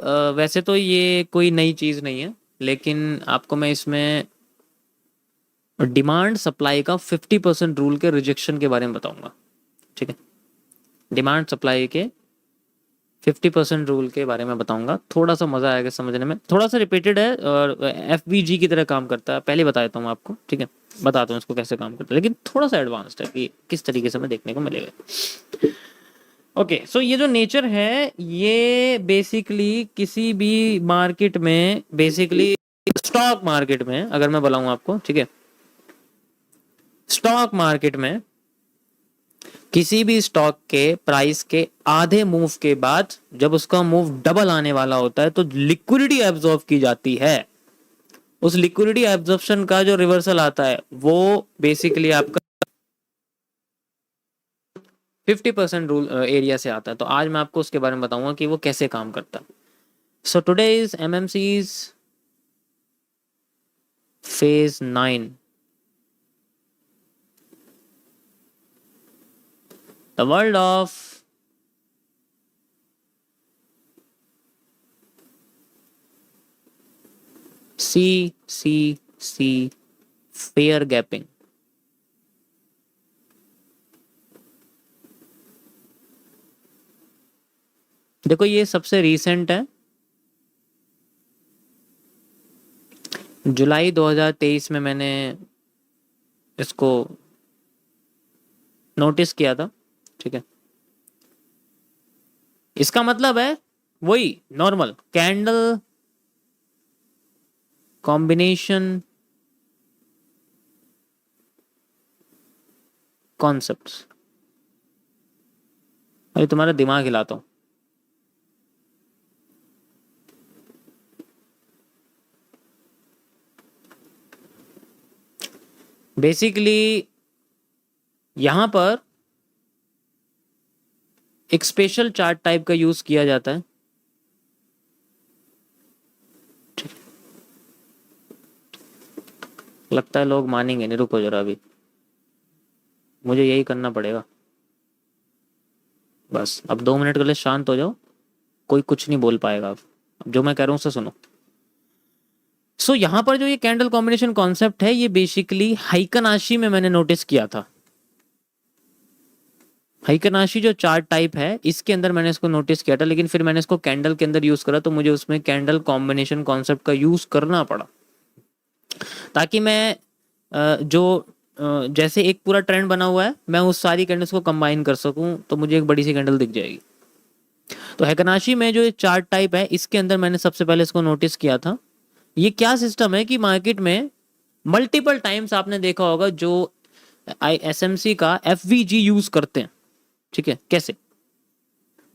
वैसे तो ये कोई नई चीज़ नहीं है, लेकिन आपको मैं इसमें डिमांड सप्लाई का 50% रूल के रिजेक्शन के बारे में बताऊंगा। ठीक है, डिमांड सप्लाई के 50% रूल के बारे में बताऊंगा। थोड़ा सा मज़ा आएगा समझने में, थोड़ा सा रिपीटेड है और एफबीजी की तरह काम करता है। पहले बता देता हूँ आपको, ठीक है, बताता हूँ इसको कैसे काम करता है, लेकिन थोड़ा सा एडवांस्ड है कि किस तरीके से हमें देखने को मिलेगा। ओके, सो ये जो नेचर है, ये बेसिकली किसी भी मार्केट में, बेसिकली स्टॉक मार्केट में अगर मैं बताऊँ आपको, ठीक है, स्टॉक मार्केट में किसी भी स्टॉक के प्राइस के आधे मूव के बाद जब उसका मूव डबल आने वाला होता है तो लिक्विडिटी एब्जॉर्ब की जाती है। उस लिक्विडिटी एब्जॉर्प्शन का जो रिवर्सल आता है वो बेसिकली आपका 50% रूल एरिया से आता है। तो आज मैं आपको उसके बारे में बताऊंगा कि वो कैसे काम करता है। So today is MMCs phase 9, the world of CCC fair gapping. देखो ये सबसे रीसेंट है, जुलाई 2023 में मैंने इसको नोटिस किया था। ठीक है, इसका मतलब है वही नॉर्मल कैंडल कॉम्बिनेशन कॉन्सेप्ट्स। अरे तुम्हारा दिमाग हिलाता हूं। बेसिकली यहां पर एक स्पेशल चार्ट टाइप का यूज किया जाता है। लगता है लोग मानेंगे नहीं, रुको जरा, अभी मुझे यही करना पड़ेगा। बस अब 2 मिनट के लिए शांत हो जाओ, कोई कुछ नहीं बोल पाएगा। अब जो मैं कह रहा हूं उसे सुनो। सो यहां पर जो ये कैंडल कॉम्बिनेशन कॉन्सेप्ट है, ये बेसिकली हाइकनाशी में मैंने नोटिस किया था। हाइकनाशी जो चार्ट टाइप है, इसके अंदर मैंने इसको नोटिस किया था, लेकिन फिर मैंने इसको कैंडल के अंदर यूज करा तो मुझे उसमें कैंडल कॉम्बिनेशन कॉन्सेप्ट का यूज करना पड़ा, ताकि मैं जैसे एक पूरा ट्रेंड बना हुआ है, मैं उस सारी कैंडल्स को कंबाइन कर सकूं तो मुझे एक बड़ी सी कैंडल दिख जाएगी। तो हैकनाशी में जो ये चार्ट टाइप है, इसके अंदर मैंने सबसे पहले इसको नोटिस किया था। ये क्या सिस्टम है कि मार्केट में मल्टीपल टाइम्स आपने देखा होगा जो एसएमसी का एफवीजी यूज करते हैं। ठीक है, कैसे?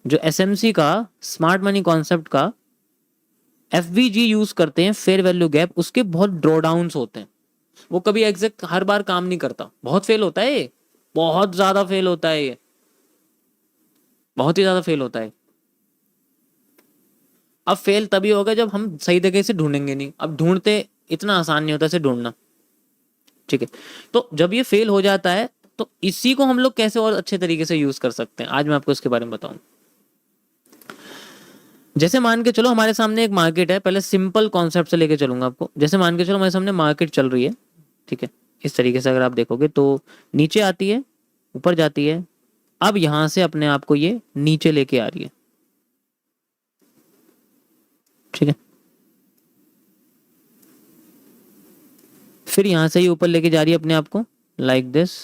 जो एसएमसी का स्मार्ट मनी कॉन्सेप्ट का एफवीजी यूज करते हैं, फेयर वैल्यू गैप, उसके बहुत ड्रॉडाउन्स होते हैं। वो कभी एग्जैक्ट हर बार काम नहीं करता, बहुत फेल होता है ये, बहुत ज्यादा फेल होता है ये, बहुत ही ज्यादा फेल होता है। अब फेल तभी होगा जब हम सही जगह से ढूंढेंगे नहीं। अब ढूंढते इतना आसान नहीं होता इसे ढूंढना। ठीक है, तो जब ये फेल हो जाता है तो इसी को हम लोग कैसे और अच्छे तरीके से यूज कर सकते हैं, आज मैं आपको इसके बारे में बताऊं। जैसे मान के चलो हमारे सामने एक मार्केट है, पहले सिंपल कॉन्सेप्ट से लेके चलूंगा आपको। जैसे मान के चलो हमारे सामने मार्केट चल रही है, ठीक है, इस तरीके से अगर आप देखोगे तो नीचे आती है, ऊपर जाती है, अब यहां से अपने आप को ये नीचे लेके आ रही है। ठीक है, फिर यहां से ही ऊपर लेके जा रही है अपने आप को, लाइक दिस।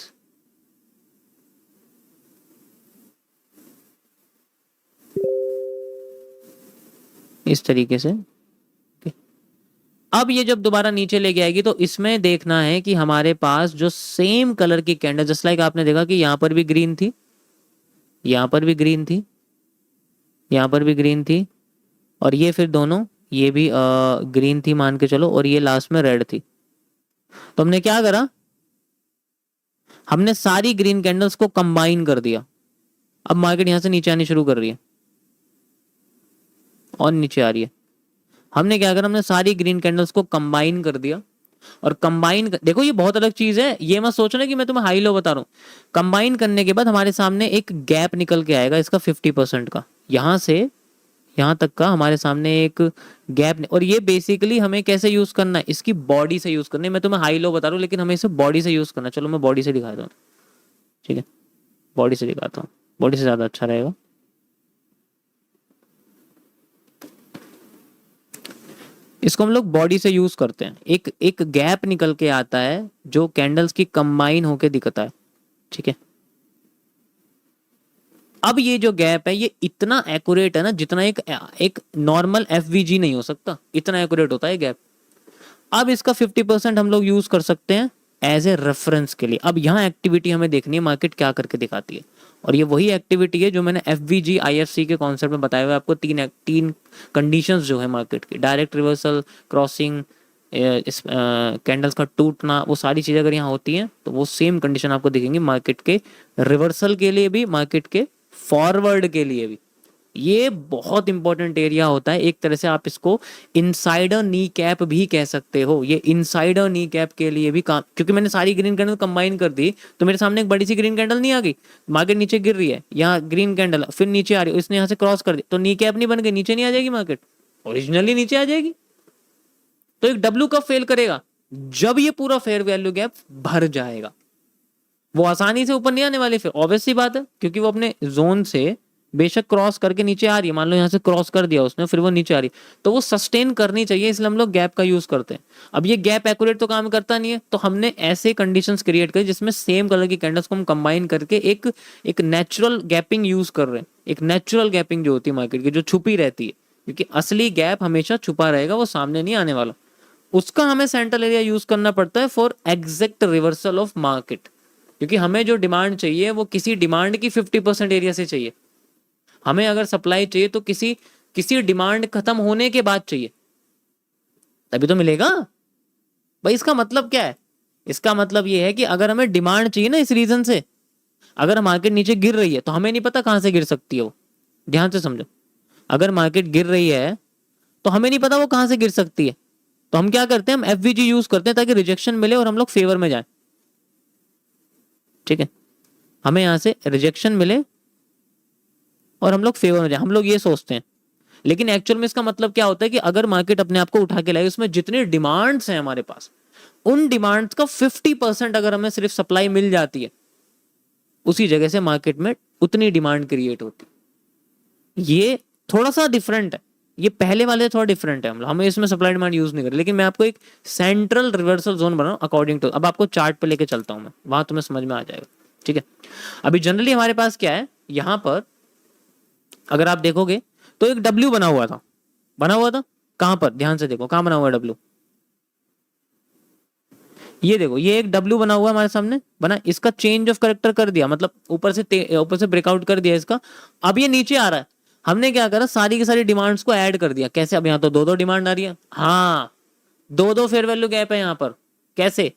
इस तरीके से। अब ये जब दोबारा नीचे लेके आएगी तो इसमें देखना है कि हमारे पास जो सेम कलर की कैंडल, जस्ट लाइक आपने देखा कि यहां पर भी ग्रीन थी, यहां पर भी ग्रीन थी, यहां पर भी ग्रीन थी, और ये फिर दोनों, ये भी ग्रीन थी मान के चलो, और ये लास्ट में रेड थी। तो हमने क्या करा, हमने सारी ग्रीन कैंडल्स को कंबाइन कर दिया। अब मार्केट यहां से नीचे आनी शुरू कर रही है और नीचे आ रही है। हमने क्या करा, हमने सारी ग्रीन कैंडल्स को कंबाइन कर दिया। और देखो ये बहुत अलग चीज है, ये मत सोचना कि मैं तुम्हें हाई लो बता रहा हूं। कंबाइन करने के बाद हमारे सामने एक गैप निकल के आएगा इसका 50% का, यहां से यहाँ तक का हमारे सामने एक गैप नहीं, और ये बेसिकली हमें कैसे यूज करना है, इसकी बॉडी से यूज करना है। मैं तुम्हें हाई लो बता रहा हूँ लेकिन हमें इसे बॉडी से यूज करना है। चलो मैं बॉडी से दिखाता हूँ, ठीक है, बॉडी से दिखाता हूँ, बॉडी से ज्यादा अच्छा रहेगा। इसको हम लोग बॉडी से यूज करते हैं। एक एक गैप निकल के आता है जो कैंडल्स की कंबाइन होके दिखता है, ठीक है। अब ये जो गैप है ये इतना एक्यूरेट है ना जितना एक नॉर्मल एफवीजी नहीं हो सकता, इतना एक्यूरेट होता है गैप। अब इसका 50% हम लोग यूज कर सकते हैं एज ए रेफरेंस के लिए। अब यहाँ एक्टिविटी हमें देखनी है मार्केट क्या करके दिखाती है, और ये वही एक्टिविटी है जो मैंने एफवीजी आईएफसी के कॉन्सेप्ट में बताया हुआ है आपको। तीन कंडीशंस जो है मार्केट की, डायरेक्ट रिवर्सल, क्रॉसिंग, इस कैंडल्स का टूटना, वो सारी चीजें अगर यहाँ होती हैं तो वो सेम कंडीशन आपको दिखेंगी मार्केट के रिवर्सल के लिए भी, मार्केट के फॉरवर्ड के लिए भी। ये बहुत इंपॉर्टेंट एरिया होता है। एक तरह से आप इसको इनसाइडर नी कैप भी कह सकते हो। ये इनसाइडर नी कैप के लिए भी काम, क्योंकि मैंने सारी ग्रीन कैंडल कंबाइन कर दी तो मेरे सामने एक बड़ी सी ग्रीन कैंडल नहीं आ गई, मार्केट नीचे गिर रही है, यहाँ ग्रीन कैंडल फिर नीचे आ रही है, इसने यहाँ से क्रॉस कर दी तो नी कैप नहीं बन गई, नीचे नहीं आ जाएगी मार्केट, ओरिजिनली नीचे आ जाएगी। तो एक डब्ल्यू कब फेल करेगा, जब ये पूरा फेयर वैल्यू गैप भर जाएगा। वो आसानी से ऊपर नहीं आने वाली, फिर ऑब्वियस सी बात है, क्योंकि वो अपने जोन से बेशक क्रॉस करके नीचे आ रही है, मान लो यहाँ से क्रॉस कर दिया उसने, फिर वो नीचे आ रही है, तो वो सस्टेन करनी चाहिए, इसलिए हम लोग गैप का यूज करते हैं। अब ये गैप एक्यूरेट तो काम करता नहीं है, तो हमने ऐसे कंडीशंस क्रिएट करी जिसमें सेम कलर की कैंडल्स को हम कंबाइन करके एक नेचुरल गैपिंग यूज कर रहे हैं। एक नेचुरल गैपिंग जो होती है मार्केट की, जो छुपी रहती है, क्योंकि असली गैप हमेशा छुपा रहेगा, वो सामने नहीं आने वाला। उसका हमें सेंट्रल एरिया यूज करना पड़ता है for exact reversal of market, क्योंकि हमें जो डिमांड चाहिए वो किसी डिमांड की 50% एरिया से चाहिए। हमें अगर सप्लाई चाहिए तो किसी डिमांड खत्म होने के बाद चाहिए, तभी तो मिलेगा भाई। इसका मतलब क्या है, इसका मतलब ये है कि अगर हमें डिमांड चाहिए ना इस रीजन से, अगर मार्केट नीचे गिर रही है तो हमें नहीं पता कहां से गिर सकती है वो, ध्यान से समझो। अगर मार्केट गिर रही है तो हमें नहीं पता वो कहां से गिर सकती है, तो हम क्या करते हैं, हम एफवीजी यूज करते हैं ताकि रिजेक्शन मिले और हम लोग फेवर में जाए, ठीक है। हमें यहां से रिजेक्शन मिले और हम लोग फेवर में जाए, हम लोग ये सोचते हैं। लेकिन एक्चुअल में इसका मतलब क्या होता है कि अगर मार्केट अपने आप को उठा के लाए, उसमें जितने डिमांड्स हैं हमारे पास, उन डिमांड्स का 50% अगर हमें सिर्फ सप्लाई मिल जाती है, उसी जगह से मार्केट में उतनी डिमांड क्रिएट होती है। ये थोड़ा सा डिफरेंट है, ये पहले वाले थोड़ा डिफरेंट है। हमें इसमें सप्लाई डिमांड यूज नहीं कर रहे, लेकिन मैं आपको एक सेंट्रल रिवर्सल जोन बना अकॉर्डिंग टू, अब आपको चार्ट पे लेके चलता हूं मैं, वहां तुम्हें समझ में आ जाएगा, ठीक है। अभी जनरली हमारे पास क्या है, यहां पर अगर आप देखोगे तो एक डब्ल्यू बना हुआ था, कहां पर, ध्यान से देखो कहां बना हुआ है डब्ल्यू। ये देखो, ये एक डब्ल्यू बना हुआ है हमारे सामने, बना, इसका चेंज ऑफ करेक्टर कर दिया, मतलब ऊपर से ब्रेकआउट कर दिया इसका। अब ये नीचे आ रहा है, हमने क्या करा, सारी की सारी डिमांड्स को ऐड कर दिया। कैसे, अब यहाँ तो दो डिमांड आ रही है, हाँ, दो फेयर वैल्यू गैप है यहाँ पर। कैसे,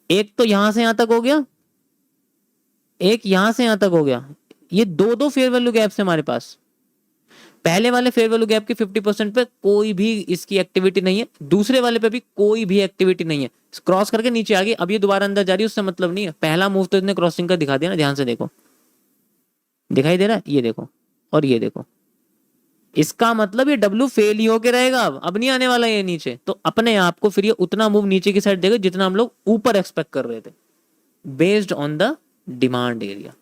एक तो यहां से यहां तक हो गया, एक यहां से यहां तक हो गया, ये दो फेयर वैल्यू गैप है हमारे पास। पहले वाले फेयर वैल्यू गैप के 50% पे कोई भी इसकी एक्टिविटी नहीं है, दूसरे वाले पे भी कोई भी एक्टिविटी नहीं है, क्रॉस करके नीचे आ गई। अब ये दोबारा अंदर जा रही है, उससे मतलब नहीं है। पहला मूव तो इसने क्रॉसिंग का दिखा दिया ना, ध्यान से देखो, दिखाई दे रहा है, ये देखो और ये देखो, इसका मतलब ये डब्ल्यू फेल ही होके रहेगा। अब नहीं आने वाला ये नीचे, तो अपने आप को फिर ये उतना मूव नीचे की साइड देगा जितना हम लोग ऊपर एक्सपेक्ट कर रहे थे, based on the demand area.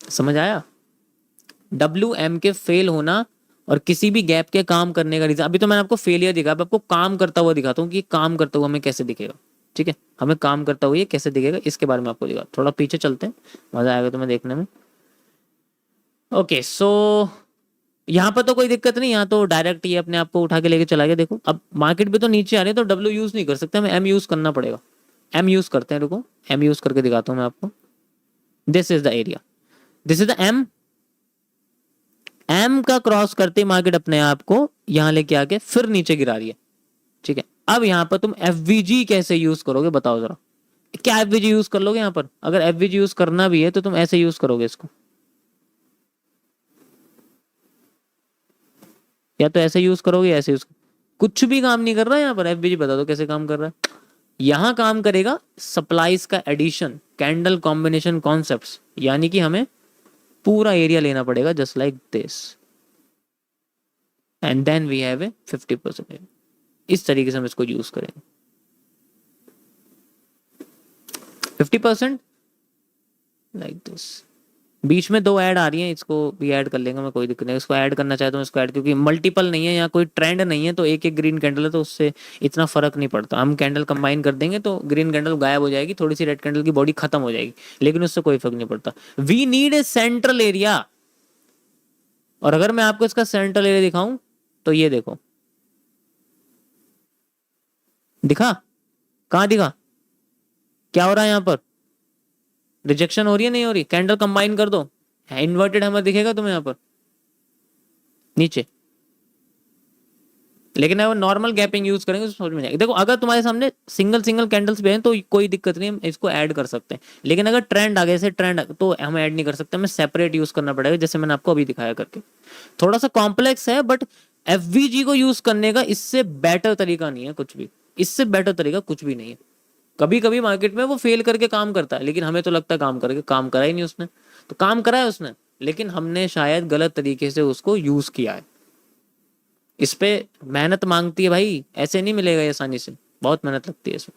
समझ आया, डब्ल्यू एम के फेल होना और किसी भी गैप के काम करने का रीजन, अभी तो मैंने आपको फेलियर दिखा, अब आपको काम करता हुआ दिखाता हूँ कि काम करता हुआ हमें कैसे दिखेगा, ठीक है। हमें काम करता हुआ ये कैसे दिखेगा, इसके बारे में आपको दिखा, थोड़ा पीछे चलते हैं, मजा आएगा तुम्हें देखने में। ओके, सो यहाँ पर तो कोई दिक्कत नहीं, यहाँ तो डायरेक्ट ये अपने आप को उठा के लेके चला गया। देखो अब मार्केट भी तो नीचे आ रही है, तो डब्ल्यू यूज नहीं कर सकते, हमें एम यूज करना पड़ेगा। एम यूज करते हैं, रुको एम यूज करके दिखाता हूँ मैं आपको। This is the area, this is the M. M का क्रॉस करते मार्केट अपने आप को यहां लेके आके फिर नीचे गिरा रही है, ठीक है। अब यहां पर तुम एफवीजी कैसे यूज करोगे, बताओ जरा, क्या एफवीजी यूज कर लोगे यहां पर? अगर एफवीजी यूज करना भी है तो तुम ऐसे यूज करोगे इसको, या तो ऐसे यूज करोगे, ऐसे यूज, कुछ भी काम नहीं कर रहा है यहाँ पर। एफवीजी बता दो कैसे काम कर रहा है। यहां काम करेगा सप्लाईज का एडिशन, कैंडल कॉम्बिनेशन कॉन्सेप्ट्स, यानी कि हमें पूरा एरिया लेना पड़ेगा just like this, and then we have a 50%। इस तरीके से हम इसको यूज करेंगे। 50% लाइक दिस। बीच में दो ऐड आ रही हैं, इसको भी ऐड कर लेंगे मैं, कोई दिक्कत नहीं। इसको ऐड करना चाहता हूँ इसको ऐड, क्योंकि मल्टीपल नहीं है यहाँ, कोई ट्रेंड नहीं है, तो एक एक ग्रीन कैंडल है तो उससे इतना फर्क नहीं पड़ता। हम कैंडल कंबाइन कर देंगे तो ग्रीन कैंडल गायब हो जाएगी, थोड़ी सी रेड कैंडल की बॉडी खत्म हो जाएगी, लेकिन उससे कोई फर्क नहीं पड़ता। We need a central area. और अगर मैं आपको इसका सेंट्रल एरिया दिखाऊं तो ये देखो, दिखा? कहाँ दिखा? क्या हो रहा है यहाँ पर? रिजेक्शन हो रही है, नहीं हो रही? कैंडल कंबाइन कर दो, इन्वर्टेड हैमर दिखेगा तुम्हें यहाँ पर नीचे। लेकिन अगर नॉर्मल गैपिंग यूज करेंगे तो समझ में जाएगा। देखो अगर तुम्हारे सामने सिंगल सिंगल कैंडल्स भी हैं तो कोई दिक्कत नहीं, हम इसको ऐड कर सकते हैं। लेकिन अगर ट्रेंड आ गए, जैसे ट्रेंड, तो हम ऐड नहीं कर सकते, हमें सेपरेट यूज करना पड़ेगा, जैसे मैंने आपको अभी दिखाया करके। थोड़ा सा कॉम्प्लेक्स है, बट एफवीजी को यूज करने का इससे बेटर तरीका नहीं है कुछ भी, इससे बेटर तरीका कुछ भी नहीं है। कभी कभी मार्केट में वो फेल करके काम करता है, लेकिन हमें तो लगता है काम करके, काम करा ही नहीं उसने। तो काम करा है उसने, लेकिन हमने शायद गलत तरीके से उसको यूज किया है। इस पे मेहनत मांगती है भाई, ऐसे नहीं मिलेगा ये आसानी से, बहुत मेहनत लगती है इसमें।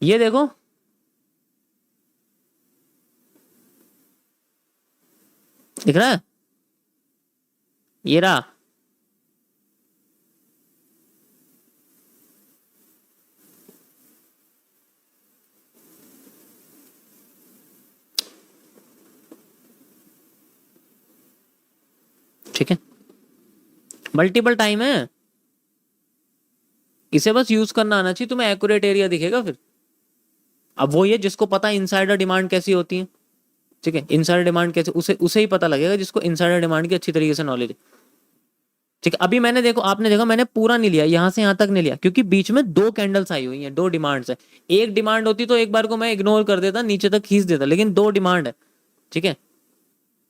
ये देखो, दिख रहा है? ये रहा। ठीक है, मल्टीपल टाइम है, इसे बस यूज करना आना चाहिए, तुम्हें एक्यूरेट एरिया दिखेगा फिर। अब वो ये जिसको पता है इनसाइडर डिमांड कैसी होती है, ठीक है, इनसाइडर डिमांड कैसे, उसे उसे ही पता लगेगा जिसको इनसाइडर डिमांड की अच्छी तरीके से नॉलेज है। ठीक है, अभी मैंने देखो, आपने देखा मैंने पूरा नहीं लिया, यहां से यहां तक नहीं लिया, क्योंकि बीच में दो कैंडल्स आई हुई हैं, दो डिमांड्स है। एक डिमांड होती तो एक बार को मैं इग्नोर कर देता, नीचे तक खींच देता, लेकिन दो डिमांड है, ठीक है,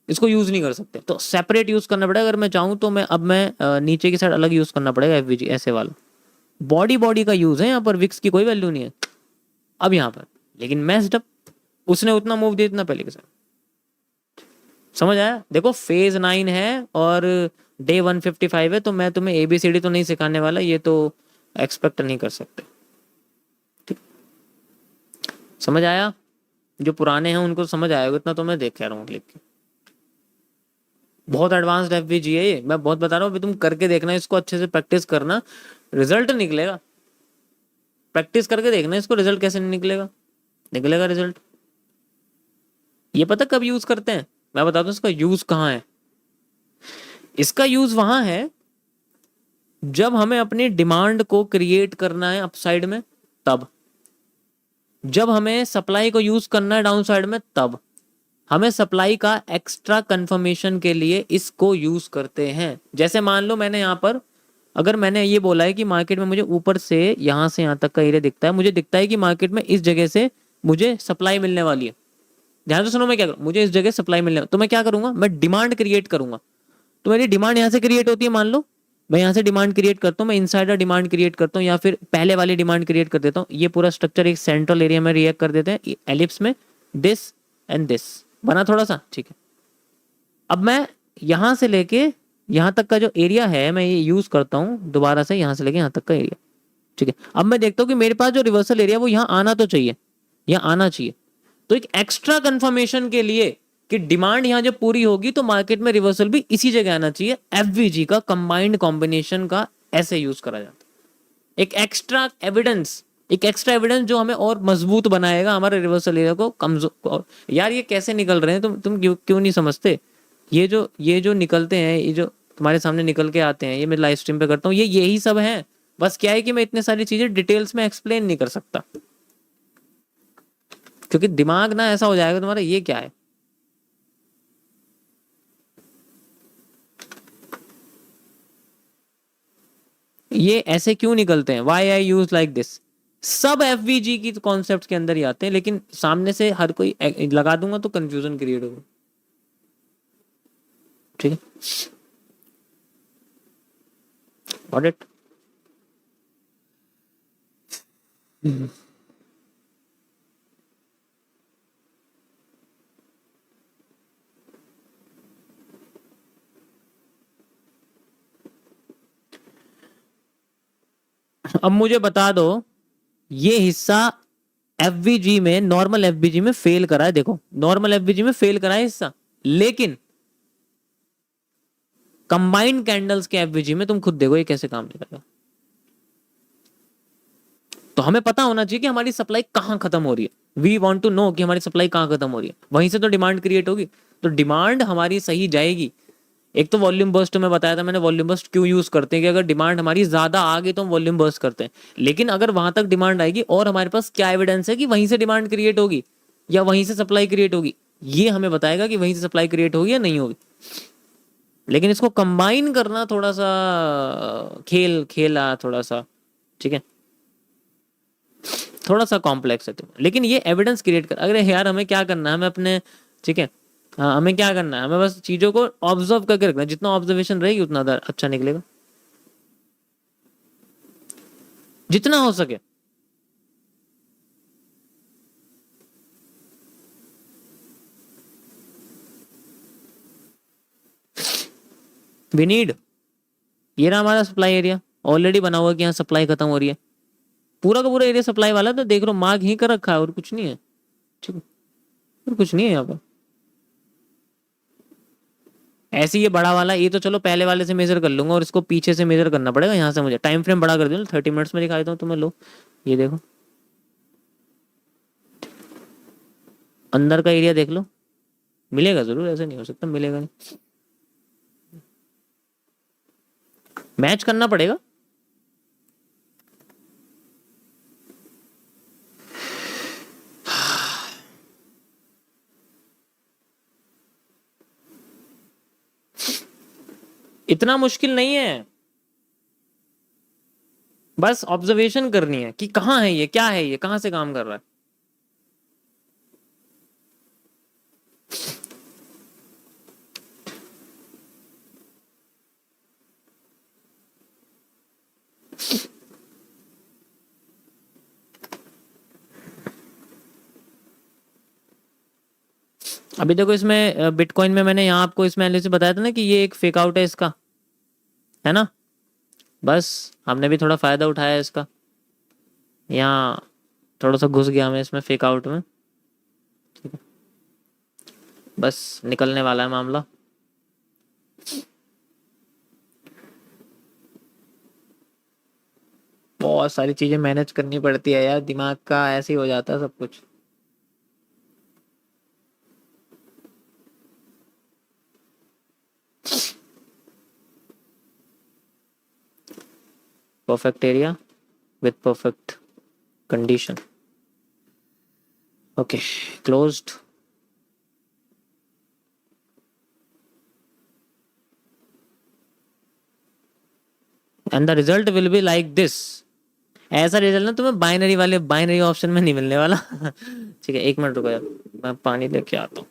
इसको यूज नहीं कर सकते, तो सेपरेट यूज करना पड़ेगा। अगर मैं चाहूँ तो मैं अब मैं नीचे की साइड अलग यूज करना पड़ेगा, एफवीजी ऐसे वाला। बॉडी बॉडी का यूज है यहाँ पर, विक्स की कोई वैल्यू नहीं है अब यहाँ पर। लेकिन मैस्ड अप, उसने उतना मूव दिया इतना पहले के साथ। समझ आया? देखो फेज 9 है और डे 155 है, तो मैं तुम्हें एबीसीडी तो नहीं सिखाने वाला, ये तो एक्सपेक्ट नहीं कर सकते। ठीक, समझ आया? जो पुराने हैं उनको समझ आएगा, इतना तो मैं देख कह रहा हूँ लिख के। बहुत एडवांस्ड एफवीजी है ये, मैं बहुत बता रहा हूँ, तुम करके देखना, इसको अच्छे से प्रैक्टिस करना, रिजल्ट निकलेगा। प्रैक्टिस करके देखना इसको, रिजल्ट कैसे नहीं निकलेगा, निकलेगा रिजल्ट। ये पता कब यूज करते हैं? मैं बताता हूँ इसका यूज कहाँ है। इसका यूज वहां है जब हमें अपनी डिमांड को क्रिएट करना है अपसाइड में, तब। जब हमें सप्लाई को यूज करना है डाउन साइड में, तब। हमें सप्लाई का एक्स्ट्रा कंफर्मेशन के लिए इसको यूज करते हैं। जैसे मान लो मैंने यहाँ पर, अगर मैंने ये बोला है कि मार्केट में मुझे ऊपर से यहाँ से यहाँ तक का एरिया दिखता है, मुझे दिखता है कि मार्केट में इस जगह से मुझे सप्लाई मिलने वाली है। ध्यान से सुनो, मैं क्या करूँ, मुझे इस जगह सप्लाई मिलने, तो मैं क्या करूंगा, मैं डिमांड क्रिएट करूंगा। तो मेरी डिमांड यहाँ से क्रिएट होती है, मान लो मैं यहाँ से डिमांड क्रिएट करता हूँ, मैं इनसाइडर डिमांड क्रिएट करता हूँ, या फिर पहले वाली डिमांड क्रिएट कर देता हूँ। ये पूरा स्ट्रक्चर एक सेंट्रल एरिया में रिएक्ट कर देते हैं, एलिप्स में, दिस एंड दिस बना थोड़ा सा, ठीक है। अब मैं यहाँ से लेके यहाँ तक का जो एरिया है, मैं ये यूज करता हूँ दोबारा से, यहाँ से लेके यहाँ तक का एरिया, ठीक है। अब मैं देखता हूँ कि मेरे पास जो रिवर्सल एरिया वो यहाँ आना तो चाहिए, यहाँ आना चाहिए। तो एक एक्स्ट्रा कंफर्मेशन के लिए कि डिमांड यहां जब पूरी होगी तो मार्केट में रिवर्सल भी इसी जगह आना चाहिए, एफवीजी का कंबाइंड कॉम्बिनेशन का ऐसे यूज करा जाता है। एक एक्स्ट्रा एविडेंस, एक एक्स्ट्रा एविडेंस जो हमें और मजबूत बनाएगा हमारे रिवर्सल एरिया को कमजोर। यार ये कैसे निकल रहे हैं, तुम क्यों नहीं समझते? ये जो निकलते हैं, ये जो तुम्हारे सामने निकल के आते हैं, ये मैं लाइव स्ट्रीम पे करता हूँ, ये यही सब है। बस क्या है कि मैं इतने सारी चीजें डिटेल्स में एक्सप्लेन नहीं कर सकता, क्योंकि दिमाग ना ऐसा हो जाएगा तुम्हारा, ये क्या है। ये ऐसे क्यों निकलते हैं, why I use like this, सब एफवीजी की कॉन्सेप्ट के अंदर ही आते हैं, लेकिन सामने से हर कोई लगा दूंगा तो कंफ्यूजन क्रिएट होगा। ठीक है, गॉट इट? अब मुझे बता दो, ये हिस्सा एफवीजी में, नॉर्मल एफवीजी में फेल करा है, देखो नॉर्मल एफवीजी में फेल करा है हिस्सा, लेकिन कंबाइंड कैंडल्स के एफवीजी में तुम खुद देखो ये कैसे काम करेगा। तो हमें पता होना चाहिए कि हमारी सप्लाई कहां खत्म हो रही है। वी वांट टू नो कि हमारी सप्लाई कहां खत्म हो रही है, वहीं से तो डिमांड क्रिएट होगी। तो डिमांड हमारी सही जाएगी। एक तो वॉल्यूम बर्स्ट में बताया था मैंने, वॉल्यूम बर्स्ट क्यों यूज करते हैं कि अगर डिमांड हमारी ज्यादा आ गई तो हम वॉल्यूम बर्स्ट करते हैं, लेकिन अगर वहां तक डिमांड आएगी और हमारे पास क्या एविडेंस है कि वहीं से डिमांड क्रिएट होगी या वहीं से सप्लाई क्रिएट होगी, ये हमें बताएगा कि वहीं से सप्लाई क्रिएट होगी या नहीं होगी। लेकिन इसको कंबाइन करना थोड़ा सा खेला थोड़ा सा, ठीक है, थोड़ा सा कॉम्प्लेक्स है। लेकिन ये एविडेंस क्रिएट कर, अगर यार हमें क्या करना है, हमें अपने, ठीक है, हाँ हमें क्या करना है, हमें बस चीजों को ऑब्जर्व करके रखना है, जितना ऑब्जर्वेशन रहेगी उतना अच्छा निकलेगा, जितना हो सके। वी नीड, ये रहा हमारा सप्लाई एरिया, ऑलरेडी बना हुआ कि यहाँ सप्लाई खत्म हो रही है, पूरा का पूरा एरिया सप्लाई वाला, तो देख लो मार्क ही कर रखा है और कुछ नहीं है, ठीक है, और कुछ नहीं है यहाँ पर। ऐसे ये बड़ा वाला, ये तो चलो पहले वाले से मेजर कर लूंगा और इसको पीछे से मेजर करना पड़ेगा। यहाँ से मुझे टाइम फ्रेम बड़ा कर दूँ, 30 मिनट्स में दिखा देता हूँ तुम्हें। लो ये देखो, अंदर का एरिया देख लो, मिलेगा जरूर, ऐसे नहीं हो सकता मिलेगा नहीं, मैच करना पड़ेगा। इतना मुश्किल नहीं है, बस ऑब्जर्वेशन करनी है कि कहाँ है ये, क्या है ये, कहां से काम कर रहा है। अभी देखो इसमें बिटकॉइन में मैंने यहाँ आपको इसमें एनालिसिस बताया था ना कि ये एक फेक आउट है इसका, है ना, बस हमने भी थोड़ा फायदा उठाया इसका, यहाँ थोड़ा सा घुस गया हमें इसमें फेक आउट में, ठीक है, बस निकलने वाला है मामला। बहुत सारी चीजें मैनेज करनी पड़ती है यार, दिमाग का ऐसे ही हो जाता है सब कुछ। perfect area with perfect condition. Okay, closed. And the result will be like this. ऐसा रिजल्ट ना तुम्हें बाइनरी वाले बाइनरी ऑप्शन में नहीं मिलने वाला। ठीक है, 1 मिनट रुको यार, मैं पानी लेके आता हूँ।